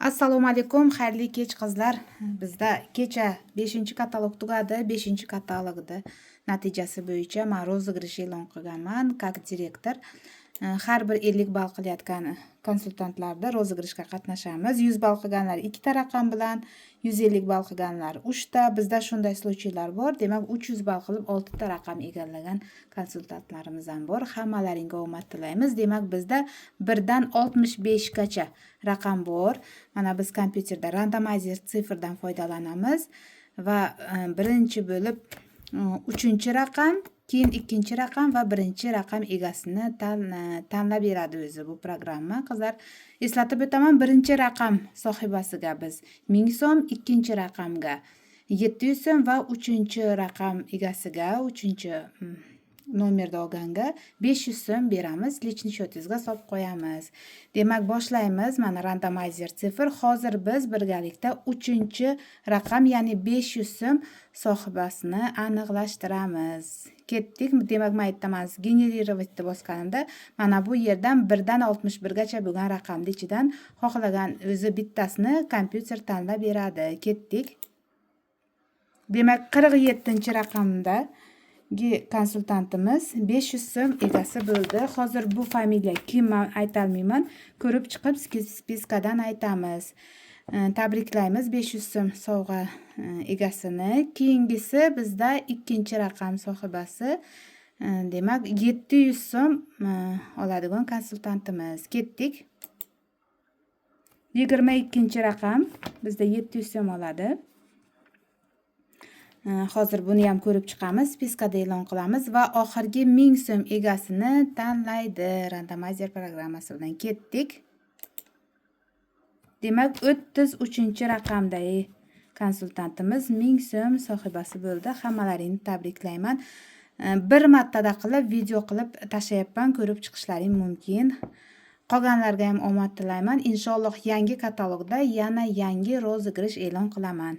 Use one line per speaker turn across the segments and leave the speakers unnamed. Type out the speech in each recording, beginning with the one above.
Assalomu alaykum, xayrli kech qizlar. Bizda kecha 5-katalog tugadi. 5-katalogda natijasi bo'yicha men rozыгрыш e'lon qilganman, как direktor. Har bir 50 ball qilayotgan konsultantlarda rozыгрышga qatnashamiz. 100 ball qilganlar 2 ta raqam bilan, 150 ball qilganlar 3 ta. Bizda shunday случайлар bor. Demak, 300 ball qilib 6 ta raqam egallagan konsultantlarimiz ham bor. Hammalaringga omad tilaymiz. Demak, bizda 1 dan 65 gacha raqam bor. Mana biz kompyuterda randomizer sifrdan foydalanamiz va birinchi bo'lib 3-raqam, keyin 2-raqam va 1-raqam egasini tanlab beradi o'zi bu programma. Qizlar, eslatib o'taman, 1-raqam sohibasiga biz 1000 so'm, 2-raqamga 700 so'm va 3-raqam egasiga, 3-nomerda olganga 500 so'm beramiz, lичный счетingizga solib qo'yamiz. Demak, boshlaymiz. Mana randomizer sifr. Hozir biz birgalikda 3-raqam, ya'ni 500 so'm sohibasini aniqlashtiramiz. Ketdik. Demak, men aytaman, generировать deb bosganimda mana bu yerdan 1 dan 61 gacha bo'lgan raqamni ichidan xohlagan o'zi bittasini kompyuter tanlab beradi. Ketdik. Demak, 47-raqamda konsultantimiz 500 so'm egasi bo'ldi. Hozir bu familiya kim ayta olmayman, ko'rib chiqib spiskadan aytamiz. Tabriklaymiz 500 so'm sovg'a egasini. Keyingisi bizda 2-raqam sohibasi. Demak, 700 so'm oladigan konsultantimiz. Ketdik. 22-raqam bizda 700 so'm oladi. Hozir buni ham ko'rib chiqamiz, spiskada e'lon qilamiz va oxirgi 1000 so'm egasini tanlaydi randomizer programmasi bilan. Ketdik. Demak, 33-raqamdagi konsultantimiz 1000 so'm sohibasi bo'ldi. Hammalaringni tabriklayman. Bir martada qilib video qilib tashlayapman, ko'rib chiqishlaring mumkin. Qolganlarga ham omad tilayman. Inshaalloh yangi katalogda yana yangi rozыгрыш e'lon qilaman.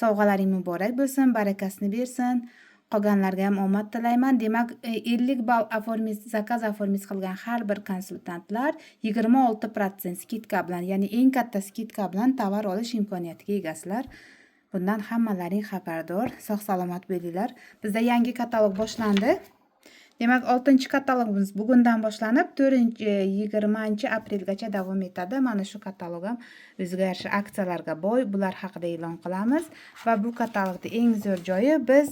Sovg'alaring muborak bo'lsin, barakasini bersin. Qolganlarga ham omad tilayman. Demak, 50 ball zakaz oformiz qilgan har bir konsultantlar 26% skidka bilan, ya'ni eng katta skidka bilan tovar olish imkoniyatiga egasizlar. Bundan hammalaring xabardor. Sog' salomat bo'linglar. Bizda yangi katalog boshlandi. Demak, 6-katalogimiz bugundan boshlanib 20-aprelgacha davom etadi. Mana shu katalog ham o'ziga yarasha aksiyalarga boy. Bular haqida e'lon qilamiz va bu katalogda eng zo'r joyi biz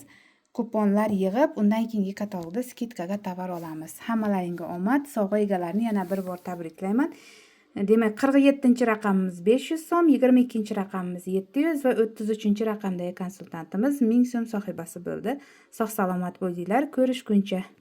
kuponlar yig'ib, undan keyingi katalogda skidkaga tovar olamiz. Hammalaringga omad. Sovg'a egalarini yana bir bor tabriklayman. Demak, 47-raqamimiz 500 so'm, 22-raqamimiz 700 va 33-raqamdagi konsultantimiz 1000 so'm sohibasi bo'ldi. Sog' salomat bo'linglar. Ko'rishguncha.